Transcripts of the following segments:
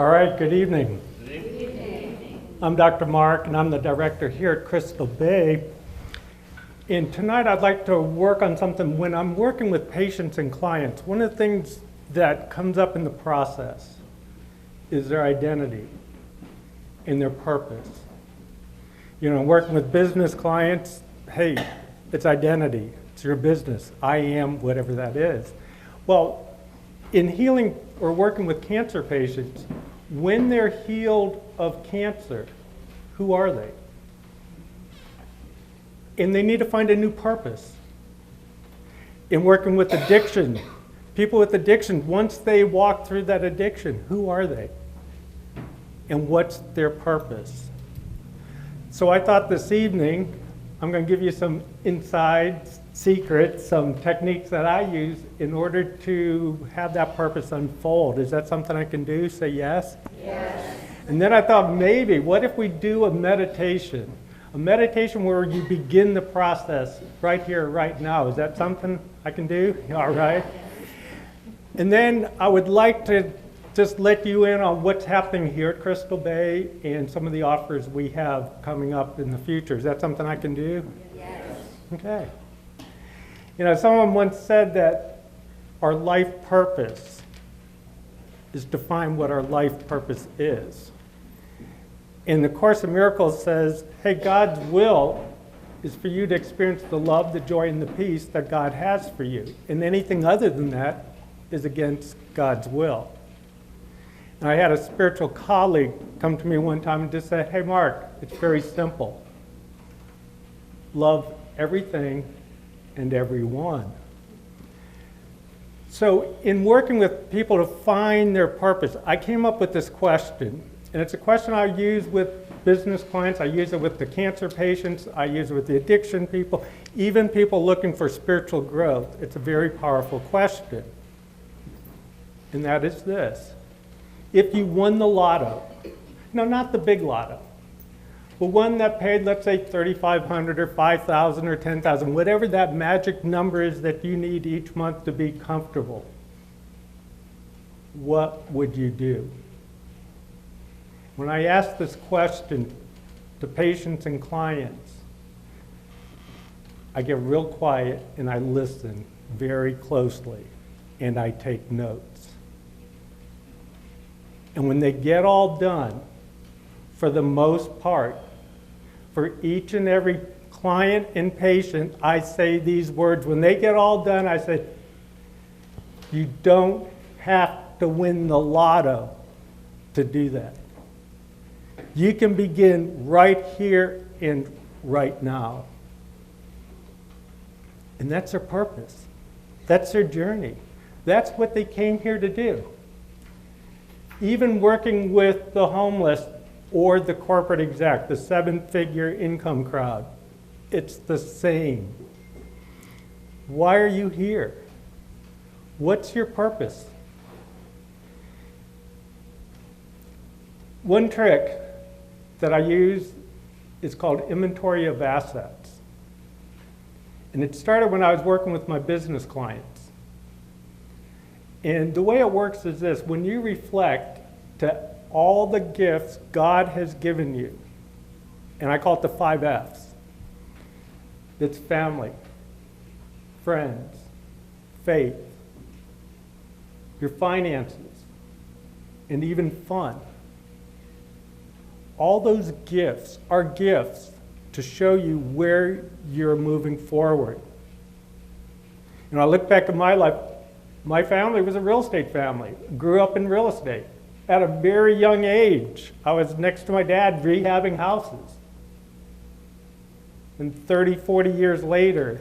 All right, good evening. I'm Dr. Mark, and I'm the director here at Crystal Bay. And tonight I'd like to work on something. When I'm working with patients and clients, one of the things that comes up in the process is their identity and their purpose. You know, working with business clients, hey, it's identity. It's your business. I am whatever that is. Well, in healing or working with cancer patients, when they're healed of cancer, who are they? And they need to find a new purpose. In working with addiction, people with addiction, once they walk through that addiction, who are they? And what's their purpose? So I thought this evening, I'm going to give you some inside secrets, some techniques that I use in order to have that purpose unfold. Is that something I can do? Say yes? Yes. And then I thought maybe, what if we do a meditation? A meditation where you begin the process right here, right now. Is that something I can do? All right. And then I would like to just let you in on what's happening here at Crystal Bay and some of the offers we have coming up in the future. Is that something I can do? Yes. Okay. You know, someone once said that our life purpose is to find what our life purpose is. And the Course in Miracles says, hey, God's will is for you to experience the love, the joy, and the peace that God has for you. And anything other than that is against God's will. And I had a spiritual colleague come to me one time and just say, hey, Mark, it's very simple. Love everything and everyone. So in working with people to find their purpose, I came up with this question. And it's a question I use with business clients. I use it with the cancer patients. I use it with the addiction people, even people looking for spiritual growth. It's a very powerful question. And that is this. If you won the lotto, no, not the big lotto, but one that paid, let's say, $3,500 or $5,000 or $10,000, whatever that magic number is that you need each month to be comfortable, what would you do? When I ask this question to patients and clients, I get real quiet and I listen very closely and I take notes. And when they get all done, for the most part, for each and every client and patient, I say these words. When they get all done, I say, you don't have to win the lotto to do that. You can begin right here and right now. And that's their purpose. That's their journey. That's what they came here to do. Even working with the homeless or the corporate exec, the seven-figure income crowd, it's the same. Why are you here? What's your purpose? One trick that I use is called inventory of assets. And it started when I was working with my business clients. And the way it works is this: when you reflect to all the gifts God has given you, and I call it the 5 F's. It's family, friends, faith, your finances, and even fun. All those gifts are gifts to show you where you're moving forward. And I look back at my life, my family was a real estate family. Grew up in real estate. At a very young age, I was next to my dad rehabbing houses. And 30, 40 years later,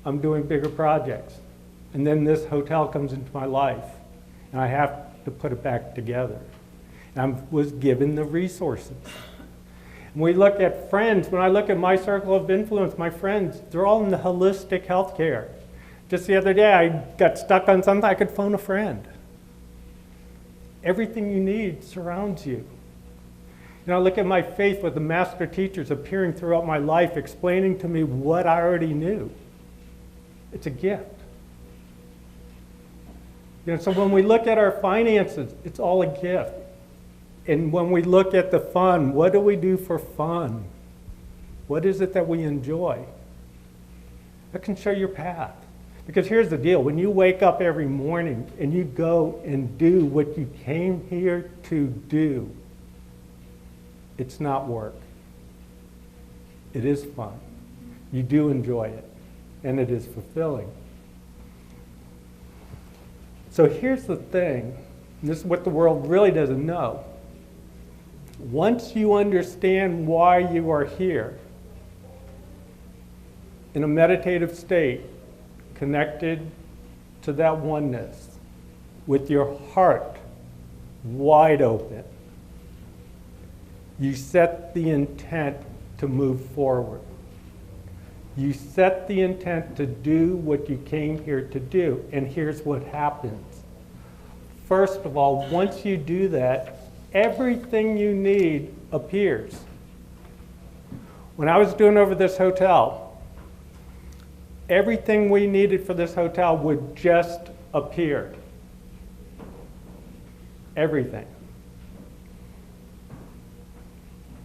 I'm doing bigger projects. And then this hotel comes into my life, and I have to put it back together. And I was given the resources. When we look at friends, when I look at my circle of influence, my friends, they're all in the holistic healthcare. Just the other day, I got stuck on something, I could phone a friend. Everything you need surrounds you. You know, I look at my faith with the master teachers appearing throughout my life, explaining to me what I already knew. It's a gift. So when we look at our finances, it's all a gift. And when we look at the fun, what do we do for fun? What is it that we enjoy? That can show your path. Because here's the deal. When you wake up every morning and you go and do what you came here to do, it's not work. It is fun. You do enjoy it. And it is fulfilling. So here's the thing. And this is what the world really doesn't know. Once you understand why you are here, in a meditative state, connected to that oneness, with your heart wide open, you set the intent to move forward. You set the intent to do what you came here to do. And here's what happens. First of all, once you do that, everything you need appears. When I was doing over this hotel, everything we needed for this hotel would just appear. Everything.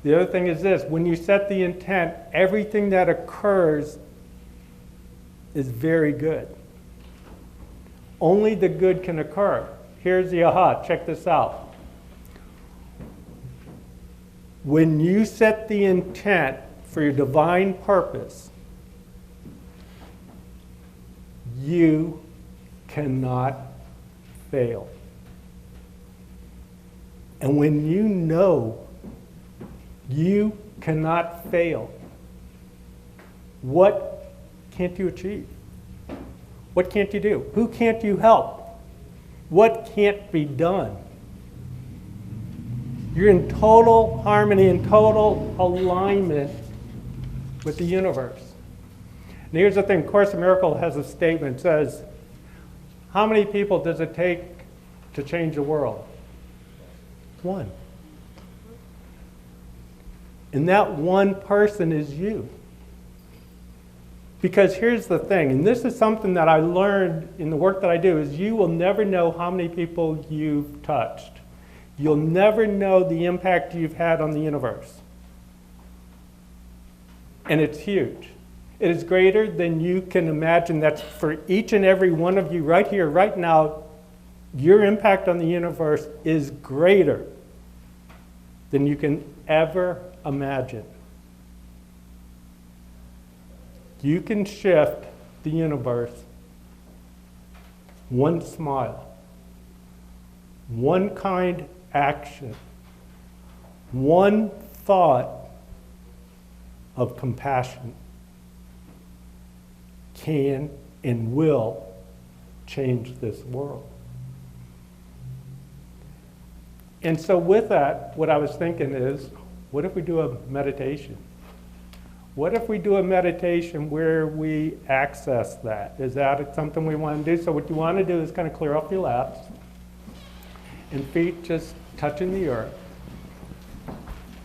The other thing is this, when you set the intent, everything that occurs is very good. Only the good can occur. Here's the aha, check this out. When you set the intent for your divine purpose, you cannot fail. And when you know you cannot fail, what can't you achieve? What can't you do? Who can't you help? What can't be done? You're in total harmony and total alignment with the universe. And here's the thing, Course in Miracles has a statement that says, how many people does it take to change the world? One. And that one person is you. Because here's the thing, and this is something that I learned in the work that I do, is you will never know how many people you've touched. You'll never know the impact you've had on the universe. And it's huge. It is greater than you can imagine. That's for each and every one of you right here, right now, your impact on the universe is greater than you can ever imagine. You can shift the universe one smile, one kind action, one thought of compassion can and will change this world. And so with that, what I was thinking is, what if we do a meditation? What if we do a meditation where we access that? Is that something we want to do? So what you want to do is kind of clear off your laps and feet just touching the earth.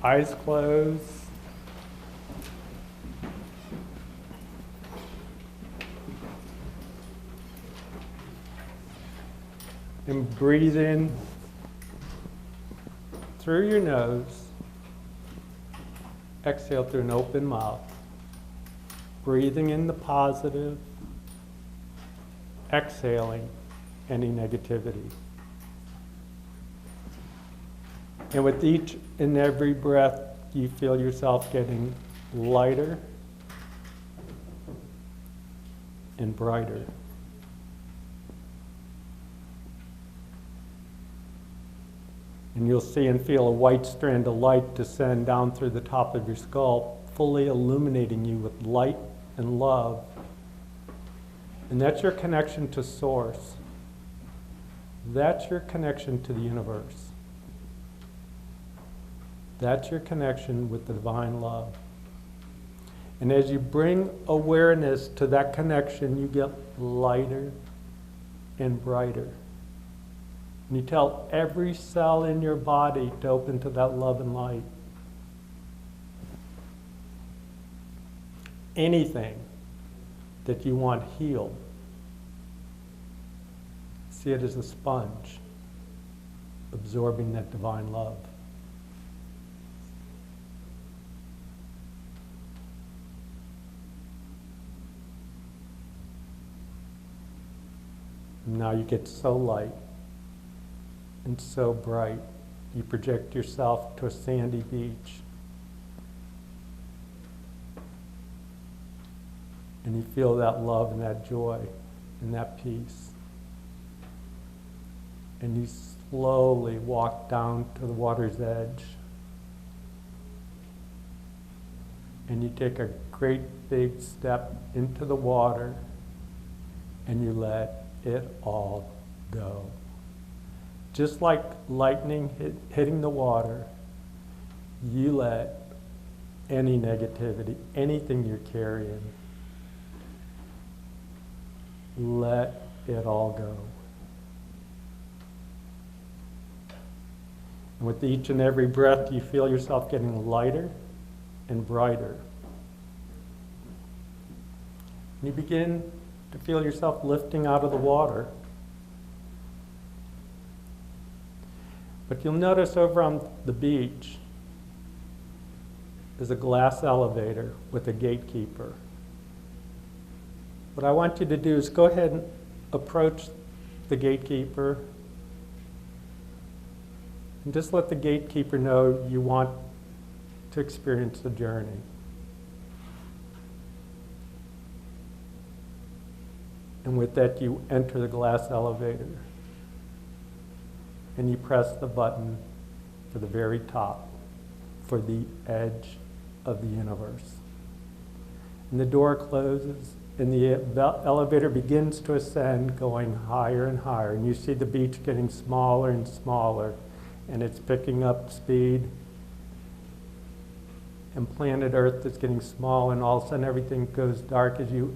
Eyes closed. And breathe in through your nose. Exhale through an open mouth. Breathing in the positive. Exhaling any negativity. And with each and every breath, you feel yourself getting lighter and brighter. And you'll see and feel a white strand of light descend down through the top of your skull, fully illuminating you with light and love. And that's your connection to Source. That's your connection to the universe. That's your connection with the divine love. And as you bring awareness to that connection, you get lighter and brighter. And you tell every cell in your body to open to that love and light. Anything that you want healed, See it as a sponge, absorbing that divine love. Now you get so light and so bright, you project yourself to a sandy beach. And you feel that love and that joy and that peace. And you slowly walk down to the water's edge. And you take a great big step into the water and you let it all go. Just like lightning hitting the water, you let any negativity, anything you're carrying, let it all go. And with each and every breath, you feel yourself getting lighter and brighter. You begin to feel yourself lifting out of the water. But you'll notice over on the beach is a glass elevator with a gatekeeper. What I want you to do is go ahead and approach the gatekeeper and just let the gatekeeper know you want to experience the journey. And with that, you enter the glass elevator and you press the button for the very top, for the edge of the universe. And the door closes and the elevator begins to ascend, going higher and higher. And you see the beach getting smaller and smaller, and it's picking up speed. And planet Earth is getting small, and all of a sudden everything goes dark as you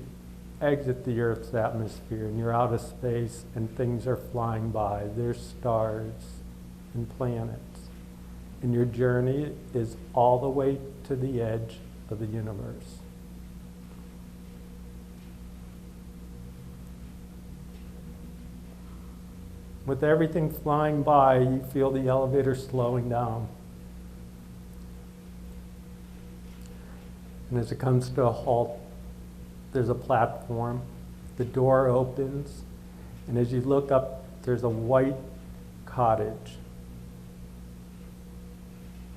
exit the Earth's atmosphere, and you're out of space, and things are flying by. There's stars and planets. And your journey is all the way to the edge of the universe. With everything flying by, you feel the elevator slowing down. And as it comes to a halt, there's a platform. The door opens, and as you look up, there's a white cottage.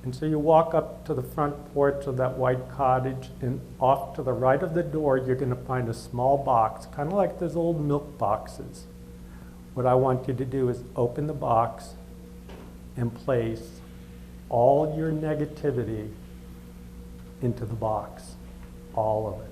And so you walk up to the front porch of that white cottage, and off to the right of the door, you're going to find a small box, kind of like those old milk boxes. What I want you to do is open the box and place all your negativity into the box, all of it.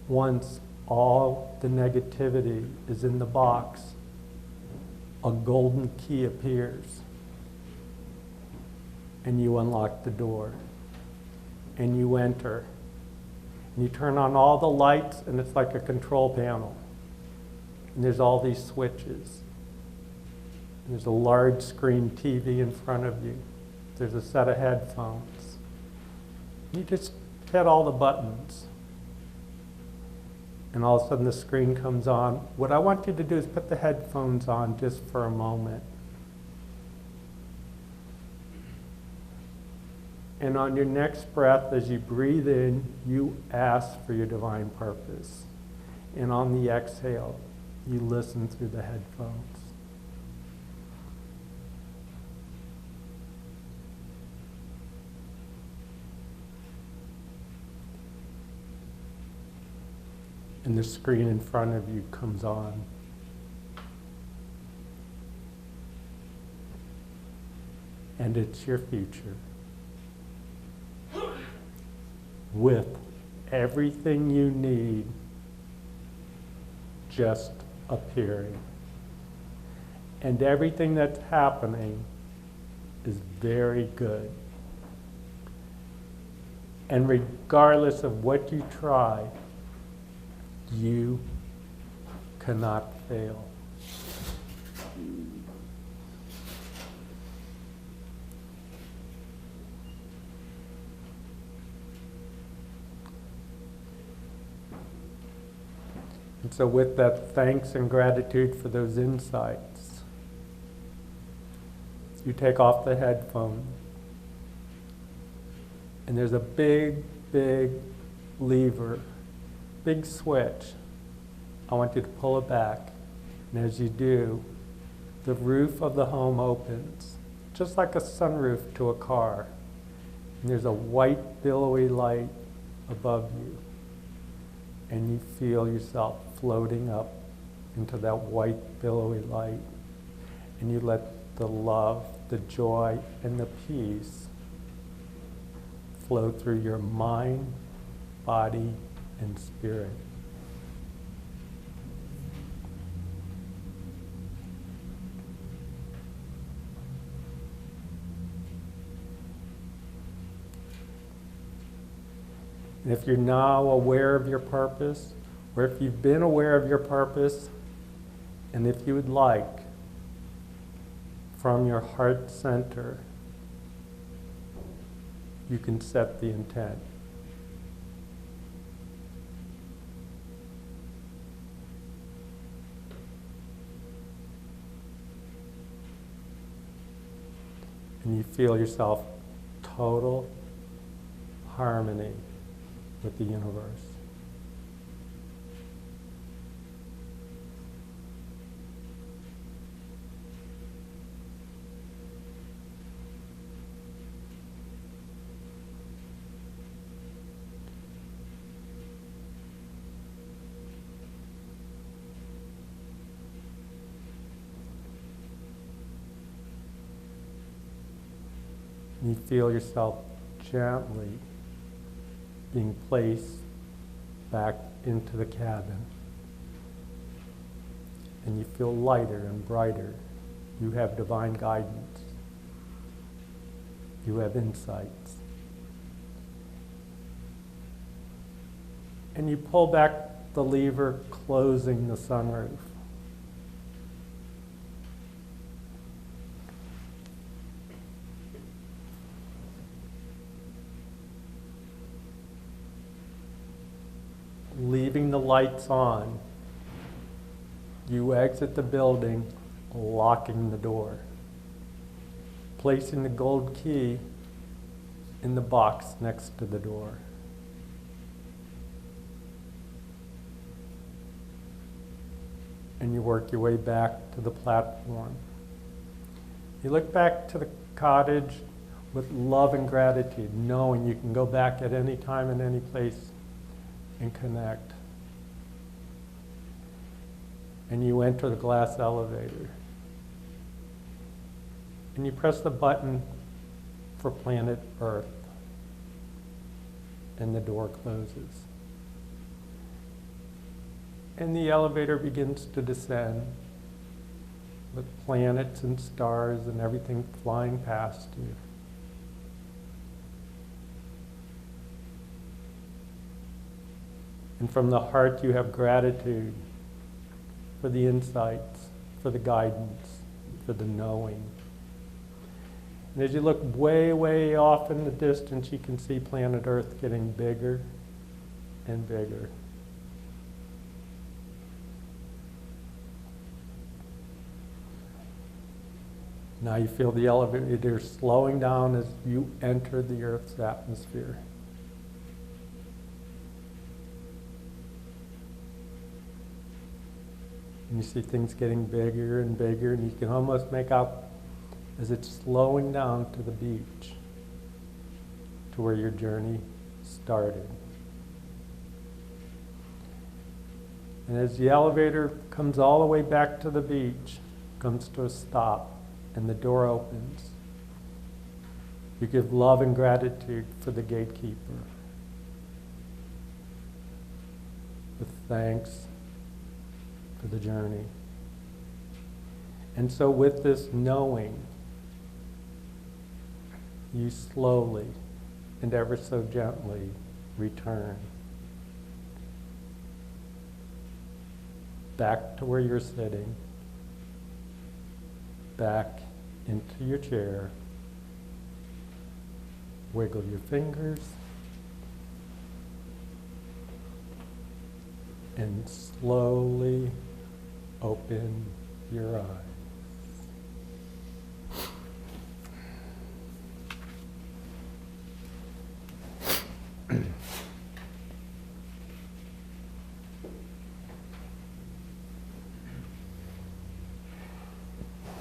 Once all the negativity is in the box, a golden key appears. And you unlock the door. And you enter. And you turn on all the lights, and it's like a control panel. And there's all these switches. And there's a large screen TV in front of you. There's a set of headphones. You just hit all the buttons. And all of a sudden the screen comes on. What I want you to do is put the headphones on just for a moment. And on your next breath, as you breathe in, you ask for your divine purpose. And on the exhale, you listen through the headphones. And the screen in front of you comes on. And it's your future. With everything you need just appearing. And everything that's happening is very good. And regardless of what you try, you cannot fail. And so with that thanks and gratitude for those insights, you take off the headphone, and there's a big, big lever, big switch. I want you to pull it back. And as you do, the roof of the home opens, just like a sunroof to a car. And there's a white, billowy light above you. And you feel yourself floating up into that white, billowy light. And you let the love, the joy, and the peace flow through your mind, body, and spirit. And if you're now aware of your purpose, or if you've been aware of your purpose, and if you would like, from your heart center, you can set the intent. And you feel yourself total harmony with the universe. You feel yourself gently being placed back into the cabin. And you feel lighter and brighter. You have divine guidance. You have insights. And you pull back the lever, closing the sunroof. Leaving the lights on, you exit the building, locking the door, placing the gold key in the box next to the door. And you work your way back to the platform. You look back to the cottage with love and gratitude, knowing you can go back at any time and any place and connect. And you enter the glass elevator. And you press the button for planet Earth. And the door closes. And the elevator begins to descend with planets and stars and everything flying past you. And from the heart you have gratitude for the insights, for the guidance, for the knowing. And as you look way, way off in the distance, you can see planet Earth getting bigger and bigger. Now you feel the elevator slowing down as you enter the Earth's atmosphere. And you see things getting bigger and bigger, and you can almost make out as it's slowing down to the beach, to where your journey started. And as the elevator comes all the way back to the beach, comes to a stop, and the door opens, you give love and gratitude for the gatekeeper, with thanks for the journey. And so with this knowing, you slowly and ever so gently return back to where you're sitting, back into your chair. Wiggle your fingers. And slowly open your eyes.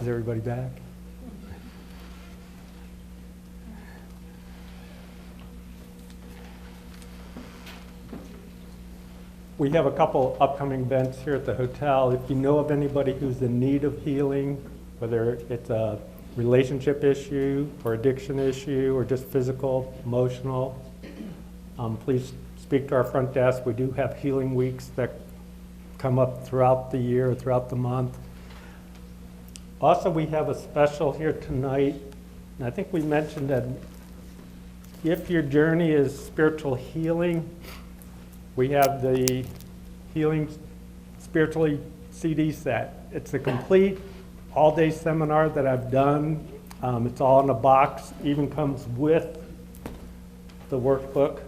Is everybody back? We have a couple upcoming events here at the hotel. If you know of anybody who's in need of healing, whether it's a relationship issue or addiction issue or just physical, emotional, please speak to our front desk. We do have healing weeks that come up throughout the year, throughout the month. Also, we have a special here tonight, and I think we mentioned that if your journey is spiritual healing, we have the Healing Spiritually CD set. It's a complete all-day seminar that I've done. It's all in a box, even comes with the workbook.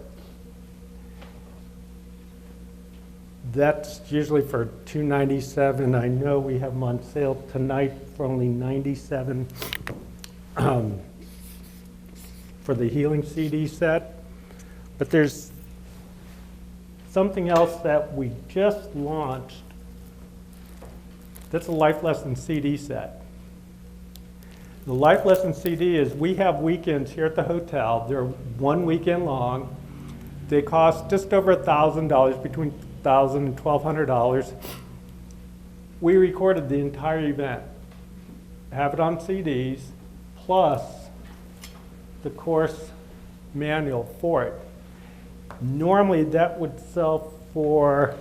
That's usually for $297. I know we have them on sale tonight for only $97 for the Healing CD set. But there's something else that we just launched. That's a Life Lesson CD set. The Life Lesson CD is, we have weekends here at the hotel. They're 1 weekend long. They cost just over $1,000, between $1,000 and $1,200. We recorded the entire event, have it on CDs, plus the course manual for it. Normally that would sell for,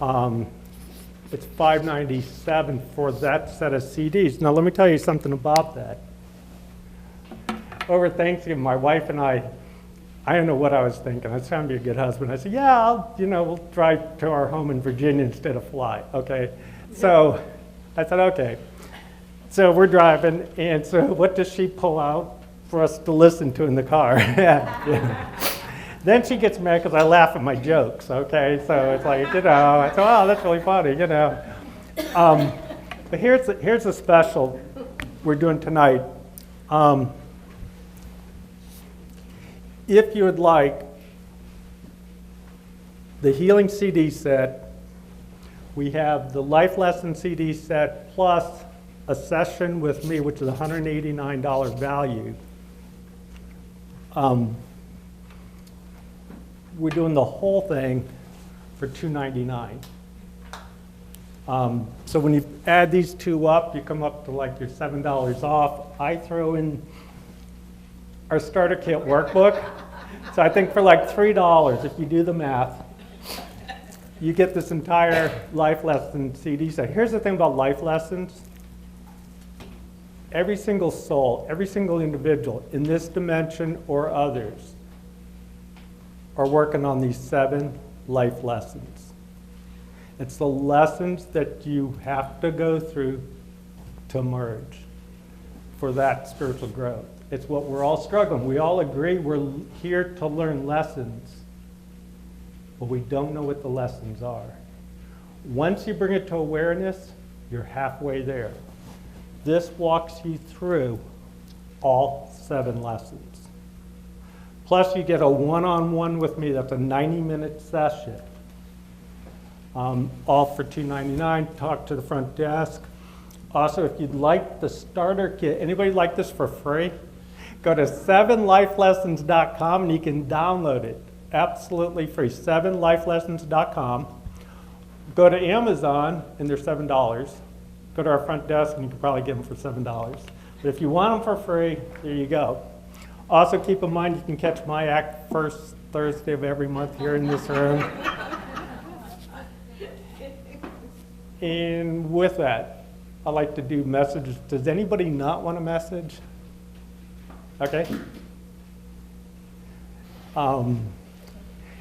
it's $597 for that set of CDs. Now let me tell you something about that. Over Thanksgiving, my wife and I don't know what I was thinking. I was trying to be a good husband. I said, yeah, we'll drive to our home in Virginia instead of fly, okay? So I said, okay. So we're driving, and so what does she pull out for us to listen to in the car? Yeah. Then she gets mad because I laugh at my jokes, okay? So it's like, I said, oh, that's really funny, But here's a special we're doing tonight. If you would like the Healing CD set, we have the Life Lesson CD set plus a session with me, which is a $189 value. We're doing the whole thing for $299. So when you add these two up, you come up to like your $7 off. I throw in our starter kit workbook. So I think for like $3, if you do the math, you get this entire Life Lesson CD set. Here's the thing about Life Lessons. Every single soul, every single individual in this dimension or others are working on these 7 life lessons. It's the lessons that you have to go through to merge for that spiritual growth. It's what we're all struggling. We all agree we're here to learn lessons, but we don't know what the lessons are. Once you bring it to awareness, you're halfway there. This walks you through all 7 lessons. Plus, you get a one-on-one with me. That's a 90-minute session. All for $299. Talk to the front desk. Also, if you'd like the starter kit, anybody like this for free? Go to 7lifelessons.com and you can download it. Absolutely free. 7lifelessons.com. Go to Amazon and they're $7. Go to our front desk and you can probably get them for $7. But if you want them for free, there you go. Also, keep in mind you can catch my act first Thursday of every month here in this room. And with that, I like to do messages. Does anybody not want a message? Okay. And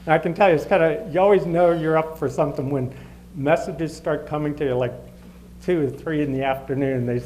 I can tell you, it's kind of, you always know you're up for something when messages start coming to you like 2 or 3 in the afternoon. They